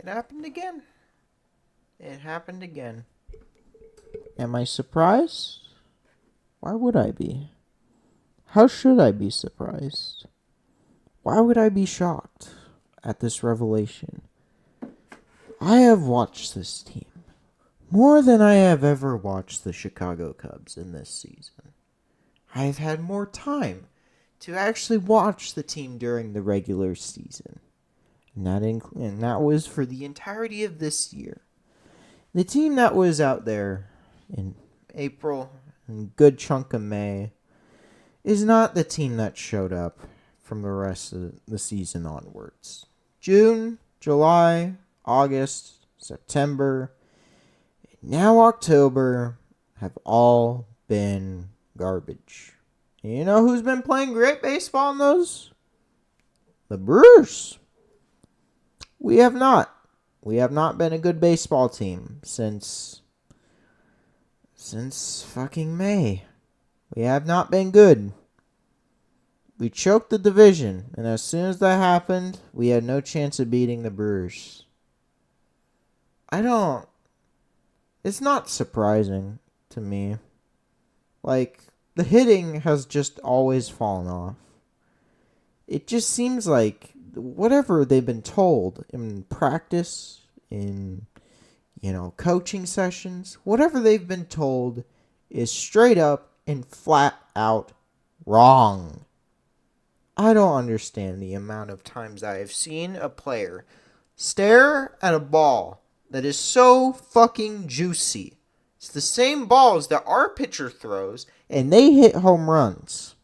It happened again. It happened again. Am I surprised? Why would I be? How should I be surprised? Why would I be shocked at this revelation? I have watched this team more than I have ever watched the Chicago Cubs in this season. I have had more time to actually watch the team during the regular season. And that was for the entirety of this year. The team that was out there in April and a good chunk of May is not the team that showed up from the rest of the season onwards. June, July, August, September, and now October have all been garbage. And you know who's been playing great baseball in those? The Brewers. We have not. We have not been a good baseball team since fucking May. We have not been good. We choked the division, and as soon as that happened, we had no chance of beating the Brewers. It's not surprising to me. Like, the hitting has just always fallen off. It just seems like whatever they've been told in practice, in, coaching sessions, whatever they've been told is straight up and flat out wrong. I don't understand the amount of times I have seen a player stare at a ball that is so fucking juicy. It's the same balls that our pitcher throws, and they hit home runs.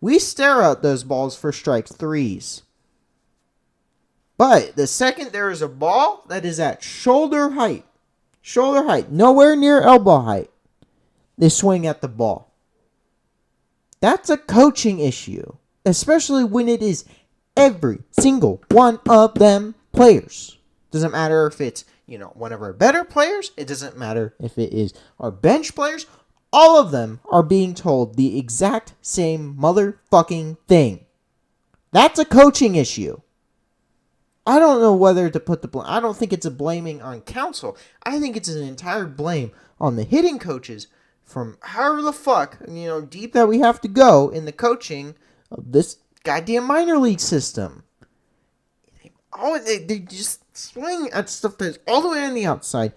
We stare at those balls for strike threes. But the second there is a ball that is at shoulder height, nowhere near elbow height, they swing at the ball. That's a coaching issue, especially when it is every single one of them players. Doesn't matter if it's, one of our better players. It doesn't matter if it is our bench players. All of them are being told the exact same motherfucking thing. That's a coaching issue. I don't know whether to put the blame. I don't think it's a blaming on counsel. I think it's an entire blame on the hitting coaches from however the fuck, deep that we have to go in the coaching of this goddamn minor league system. They just swing at stuff that's all the way on the outside,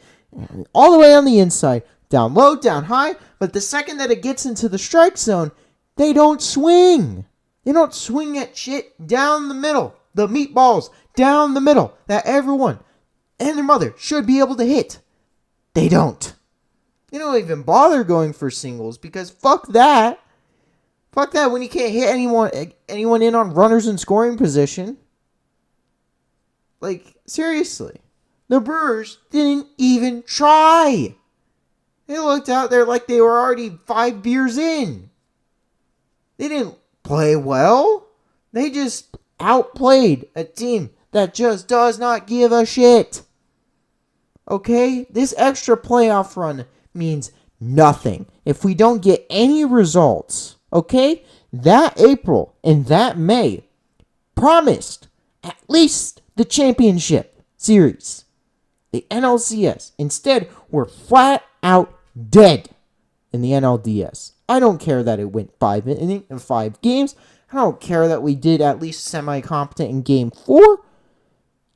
all the way on the inside, down low, down high, but the second that it gets into the strike zone, they don't swing. They don't swing at shit down the middle. The meatballs down the middle that everyone and their mother should be able to hit. They don't. They don't even bother going for singles because fuck that. Fuck that when you can't hit anyone in on runners in scoring position. Like, seriously. The Brewers didn't even try. They looked out there like they were already 5 beers in. They didn't play well. They just outplayed a team that just does not give a shit. Okay? This extra playoff run means nothing if we don't get any results. Okay? That April and that May promised at least the championship series. The NLCS. Instead, we're flat out dead in the NLDS. I don't care that it went 5 games. I don't care that we did at least semi-competent in Game 4.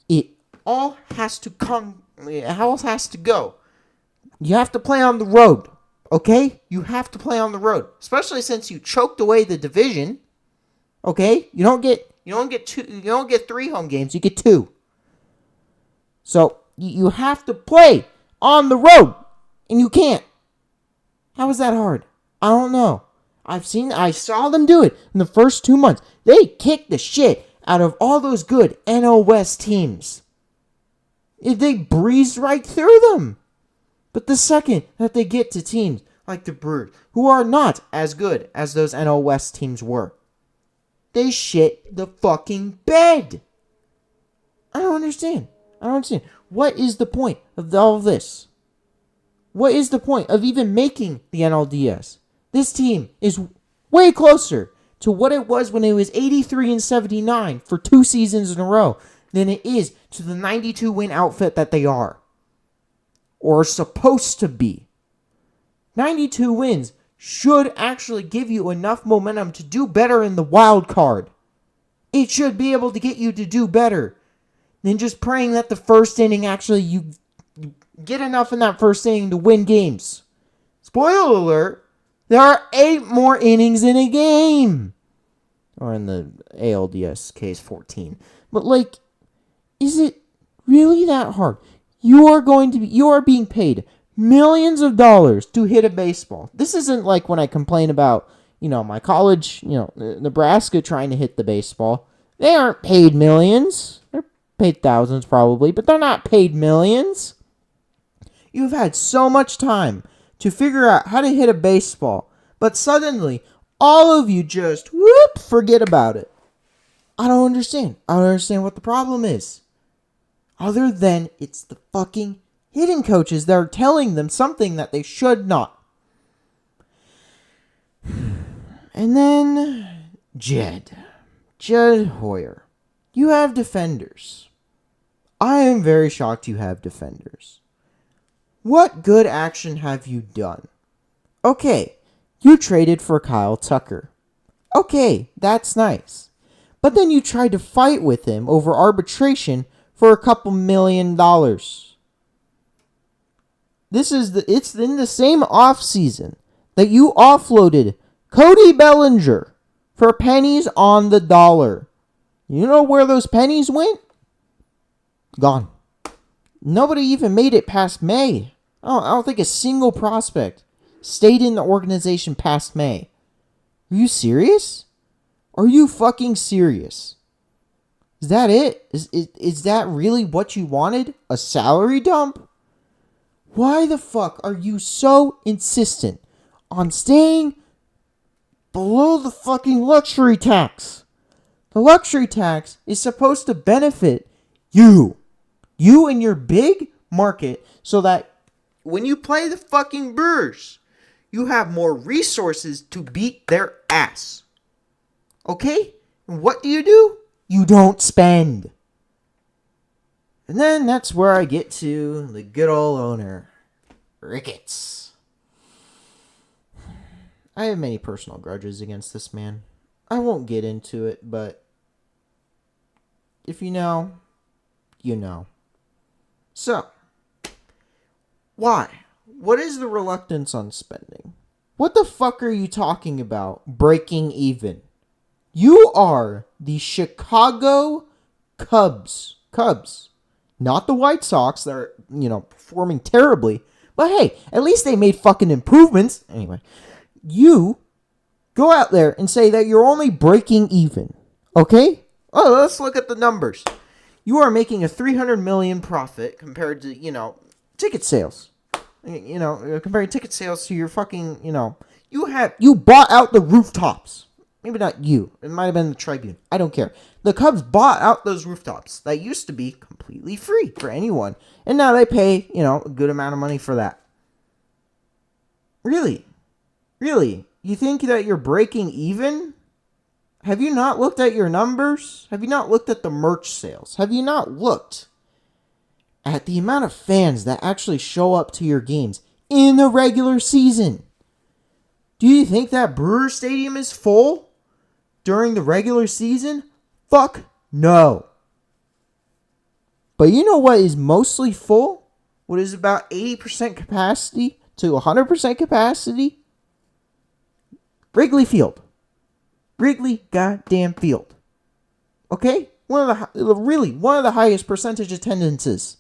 It all has to go. You have to play on the road, okay? You have to play on the road, especially since you choked away the division. Okay? You don't get 3 home games, you get 2. So, you have to play on the road, and you can't. How is that hard? I don't know. I saw them do it in the first 2 months. They kicked the shit out of all those good NL West teams. They breezed right through them. But the second that they get to teams like the Brewers, who are not as good as those NL West teams were, they shit the fucking bed. I don't understand. What is the point of all of this? What is the point of even making the NLDS? This team is way closer to what it was when it was 83 and 79 for 2 seasons in a row than it is to the 92-win outfit that they are. Or supposed to be. 92 wins should actually give you enough momentum to do better in the wild card. It should be able to get you to do better than just praying that the first inning actually you get enough in that first inning to win games. Spoiler alert, there are 8 more innings in a game. Or in the ALDS case, 14. But like, is it really that hard? You are being paid millions of dollars to hit a baseball. This isn't like when I complain about, my college, Nebraska trying to hit the baseball. They aren't paid millions. They're paid thousands probably, but they're not paid millions. You've had so much time to figure out how to hit a baseball, but suddenly all of you just forget about it. I don't understand. I don't understand what the problem is. Other than it's the fucking hitting coaches that are telling them something that they should not. And then Jed Hoyer. You have defenders. I am very shocked you have defenders. What good action have you done? Okay, you traded for Kyle Tucker. Okay, that's nice. But then you tried to fight with him over arbitration for a couple $1 million. It's in the same offseason that you offloaded Cody Bellinger for pennies on the dollar. You know where those pennies went? Gone. Nobody even made it past May. I don't think a single prospect stayed in the organization past May. Are you serious? Are you fucking serious? Is that it? Is that really what you wanted? A salary dump? Why the fuck are you so insistent on staying below the fucking luxury tax? The luxury tax is supposed to benefit you. You and your big market so that when you play the fucking Brewers, you have more resources to beat their ass. Okay? And what do? You don't spend. And then that's where I get to the good old owner, Ricketts. I have many personal grudges against this man. I won't get into it, but if you know, you know. So, why? What is the reluctance on spending? What the fuck are you talking about breaking even? You are the Chicago Cubs. Not the White Sox that are, performing terribly. But hey, at least they made fucking improvements. Anyway, you go out there and say that you're only breaking even. Okay? Oh, let's look at the numbers. You are making a $300 million profit compared to, ticket sales. Comparing ticket sales to your fucking, you bought out the rooftops. Maybe not you. It might have been the Tribune. I don't care. The Cubs bought out those rooftops that used to be completely free for anyone. And now they pay, a good amount of money for that. Really? Really? You think that you're breaking even? Have you not looked at your numbers? Have you not looked at the merch sales? Have you not looked at the amount of fans that actually show up to your games in the regular season? Do you think that Brewer Stadium is full during the regular season? Fuck no. But you know what is mostly full? What is about 80% capacity to 100% capacity? Wrigley Field. Wrigley goddamn Field. Okay? One of the highest percentage attendances.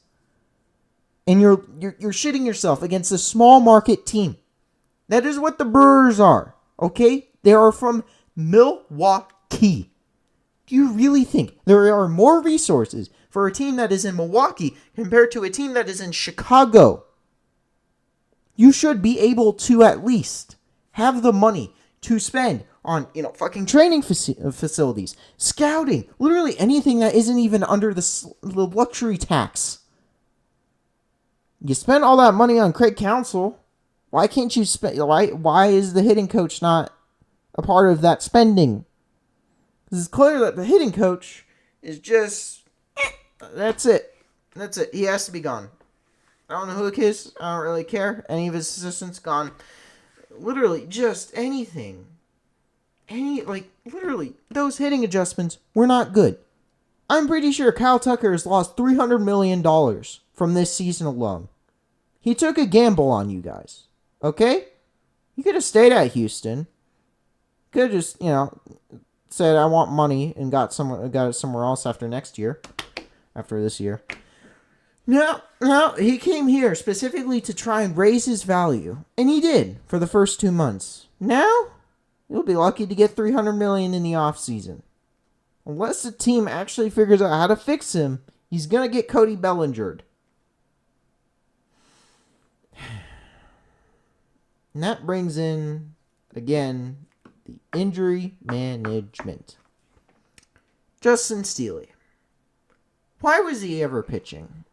And you're shitting yourself against a small market team. That is what the Brewers are. Okay? They are from Milwaukee. Do you really think there are more resources for a team that is in Milwaukee compared to a team that is in Chicago? You should be able to at least have the money to spend on, fucking training facilities, scouting, literally anything that isn't even under the luxury tax. You spend all that money on Craig Counsell. Why can't you spend? Why is the hitting coach not a part of that spending? It's clear that the hitting coach is just That's it. That's it. He has to be gone. I don't know who it is. I don't really care. Any of his assistants gone. Literally, just anything. Literally, those hitting adjustments were not good. I'm pretty sure Kyle Tucker has lost $300 million from this season alone. He took a gamble on you guys. Okay? He could have stayed at Houston. Could have just, said, I want money and got it somewhere else after next year. After this year. No, he came here specifically to try and raise his value. And he did for the first 2 months. Now, he'll be lucky to get $300 million in the offseason. Unless the team actually figures out how to fix him, he's going to get Cody Bellingered. And that brings in, again, the injury management. Justin Steele. Why was he ever pitching?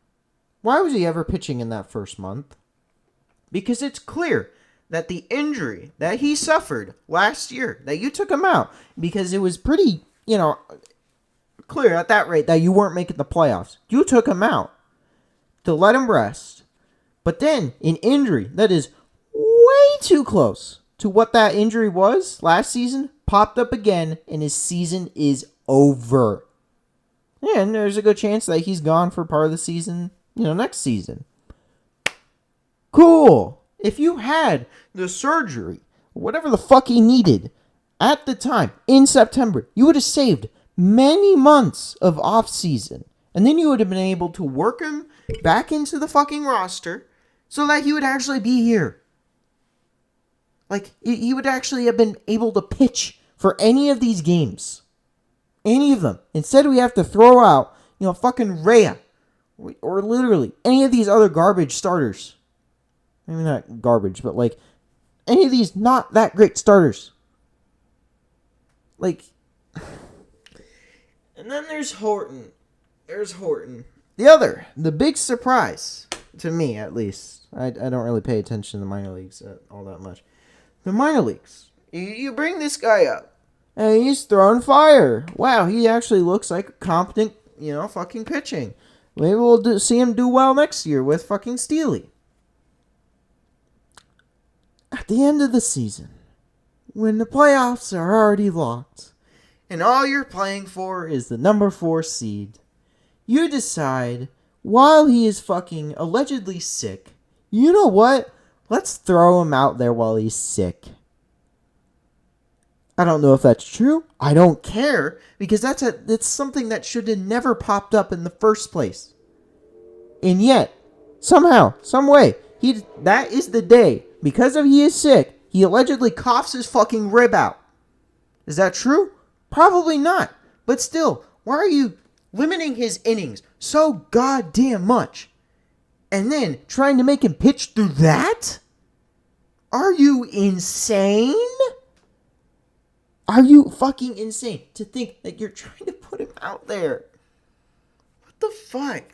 Why was he ever pitching in that first month? Because it's clear that the injury that he suffered last year, that you took him out, because it was pretty, clear at that rate that you weren't making the playoffs. You took him out to let him rest. But then, an injury that is way too close to what that injury was last season popped up again, and his season is over. And there's a good chance that he's gone for part of the season, next season. Cool. If you had the surgery, whatever the fuck he needed, at the time, in September, you would have saved many months of off season. And then you would have been able to work him back into the fucking roster so that he would actually be here. Like, he would actually have been able to pitch for any of these games. Any of them. Instead, we have to throw out, fucking Rhea. Or literally, any of these other garbage starters. Maybe not garbage, but any of these not that great starters. And then there's Horton. The big surprise, to me at least. I don't really pay attention to the minor leagues all that much. The minor leagues. You bring this guy up. And he's throwing fire. Wow, he actually looks like a competent, fucking pitching. Maybe we'll see him do well next year with fucking Steely. At the end of the season, when the playoffs are already locked, and all you're playing for is the number 4 seed, you decide, while he is fucking allegedly sick, you know what? Let's throw him out there while he's sick. I don't know if that's true. I don't care, because it's something that should have never popped up in the first place. And yet, somehow, some way, that is the day, because he is sick, he allegedly coughs his fucking rib out. Is that true? Probably not. But still, why are you limiting his innings so goddamn much? And then trying to make him pitch through that? Are you insane? Are you fucking insane to think that you're trying to put him out there? What the fuck?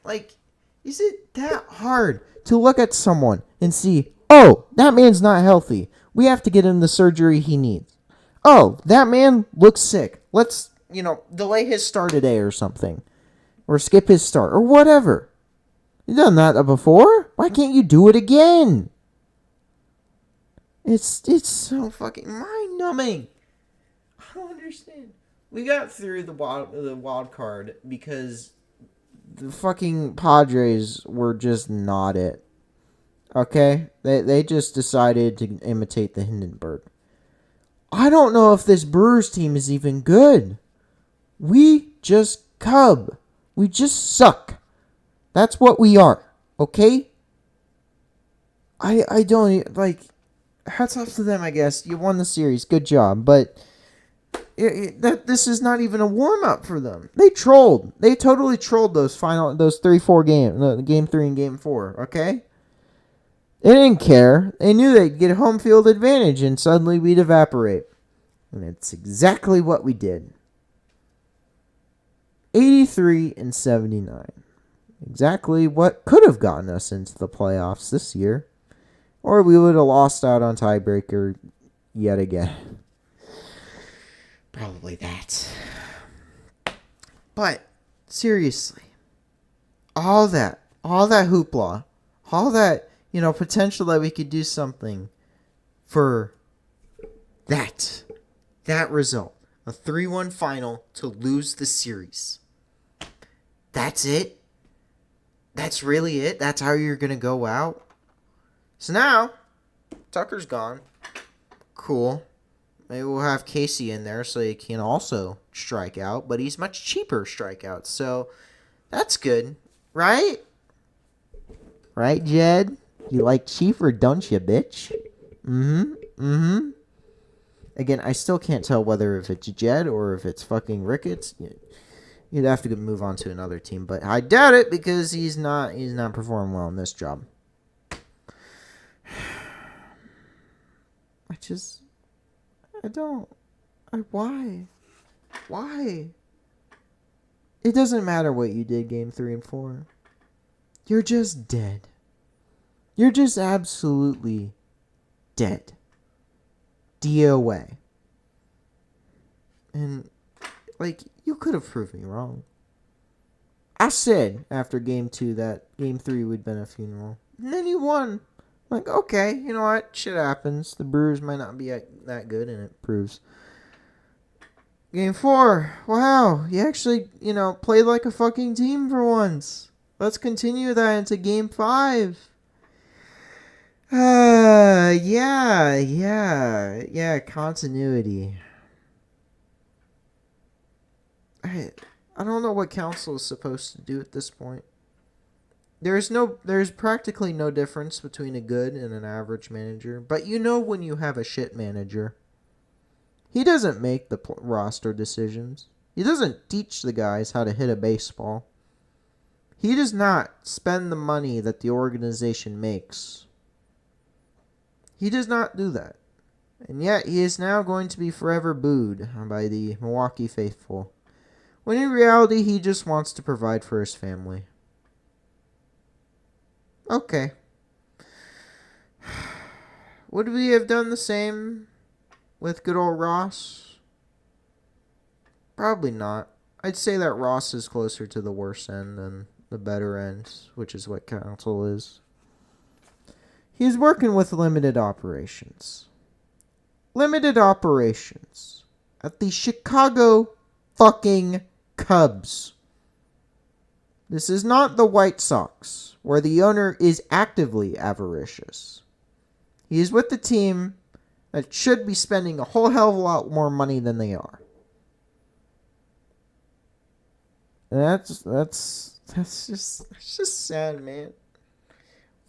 Is it that hard to look at someone and see, oh, that man's not healthy. We have to get him the surgery he needs. Oh, that man looks sick. Let's, delay his start today or something. Or skip his start or whatever. You've done that before. Why can't you do it again? It's so fucking mind-numbing. I don't understand. We got through the wild card because the fucking Padres were just not it. Okay? They just decided to imitate the Hindenburg. I don't know if this Brewers team is even good. We just cub. We just suck. That's what we are. Okay? I don't, hats off to them, I guess. You won the series. Good job. But this is not even a warm-up for them. They trolled. They totally trolled those 3-4 games. Game 3 and Game 4. Okay? They didn't care. They knew they'd get a home field advantage and suddenly we'd evaporate. And it's exactly what we did. 83-79. Exactly what could have gotten us into the playoffs this year. Or we would have lost out on tiebreaker yet again. Probably that. But, seriously. all that hoopla, all that, potential that we could do something for that result. A 3-1 final to lose the series. That's it? That's really it? That's how you're going to go out? So now, Tucker's gone. Cool. Maybe we'll have Casey in there so he can also strike out, but he's much cheaper strikeouts, so that's good, right? Right, Jed? You like cheaper, don't you, bitch? Mm-hmm. Again, I still can't tell whether if it's Jed or if it's fucking Ricketts. You'd have to move on to another team, but I doubt it because he's not performing well in this job. Why? It doesn't matter what you did game 3 and 4. You're just dead. You're just absolutely dead. DOA. And, you could have proved me wrong. I said after game 2 that game 3 would have been a funeral. And then you won. Okay, you know what? Shit happens. The Brewers might not be that good, and it proves. Game 4. Wow, you actually, played like a fucking team for once. Let's continue that into game 5. Yeah, continuity. I don't know what Council is supposed to do at this point. There's practically no difference between a good and an average manager, but when you have a shit manager. He doesn't make the roster decisions. He doesn't teach the guys how to hit a baseball. He does not spend the money that the organization makes. He does not do that. And yet he is now going to be forever booed by the Milwaukee faithful. When in reality, he just wants to provide for his family. Okay. Would we have done the same with good old Ross? Probably not. I'd say that Ross is closer to the worse end than the better end, which is what Council is. He's working with limited operations. Limited operations at the Chicago fucking Cubs. This is not the White Sox, where the owner is actively avaricious. He is with the team that should be spending a whole hell of a lot more money than they are. And that's just sad, man.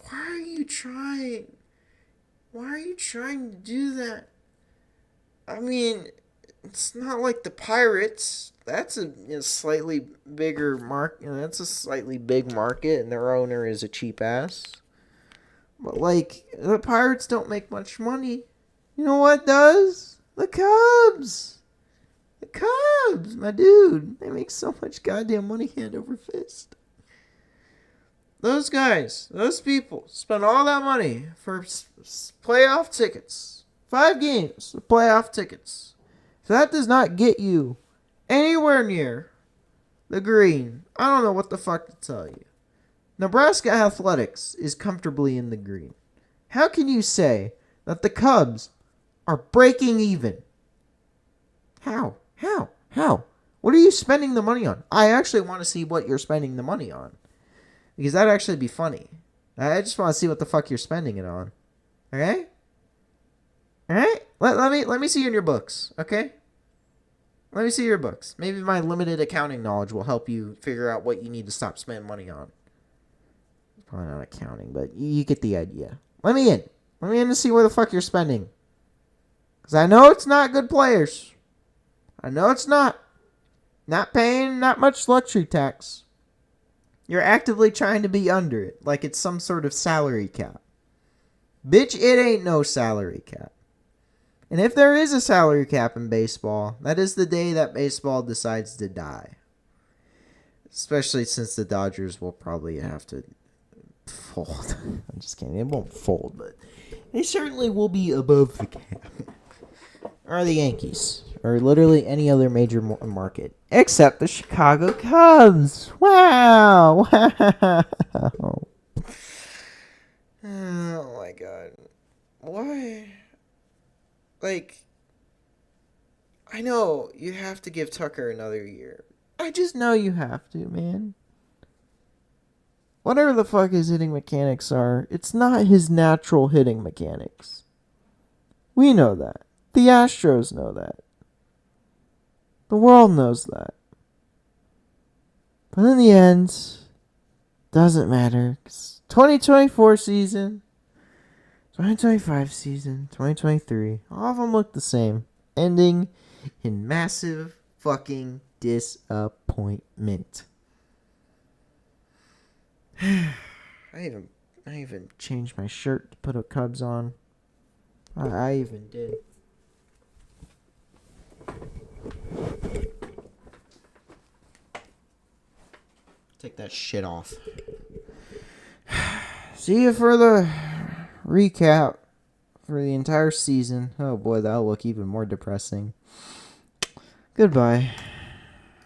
Why are you trying? Why are you trying to do that? I mean, it's not like the Pirates. That's a slightly bigger market. That's a slightly big market, and their owner is a cheap ass. But the Pirates don't make much money. You know what does? The Cubs. The Cubs, my dude. They make so much goddamn money hand over fist. Those guys, those people spend all that money for playoff tickets. 5 games of playoff tickets. If that does not get you anywhere near the green, I don't know what the fuck to tell you. Nebraska Athletics is comfortably in the green. How can you say that the Cubs are breaking even? How? What are you spending the money on? I actually want to see what you're spending the money on. Because that'd actually be funny. I just want to see what the fuck you're spending it on. Okay? Alright? Let me see you in your books, okay? Let me see your books. Maybe my limited accounting knowledge will help you figure out what you need to stop spending money on. Probably not accounting, but you get the idea. Let me in. Let me in to see where the fuck you're spending. Because I know it's not good players. I know it's not. Not paying not much luxury tax. You're actively trying to be under it, like it's some sort of salary cap. Bitch, it ain't no salary cap. And if there is a salary cap in baseball, that is the day that baseball decides to die. Especially since the Dodgers will probably have to fold. I'm just kidding. It won't fold, but they certainly will be above the cap. are the Yankees, or literally any other major market, except the Chicago Cubs. Wow! Wow! Oh my god. Why? Like, I know you have to give Tucker another year. I just know you have to, man. Whatever the fuck his hitting mechanics are, it's not his natural hitting mechanics. We know that. The Astros know that. The world knows that. But in the end, doesn't matter. 2024 season, 2025 season, 2023, all of them look the same. Ending in massive fucking disappointment. I even changed my shirt to put a Cubs on. I even did. Take that shit off. See you for the recap for the entire season. Oh boy, that'll look even more depressing. Goodbye.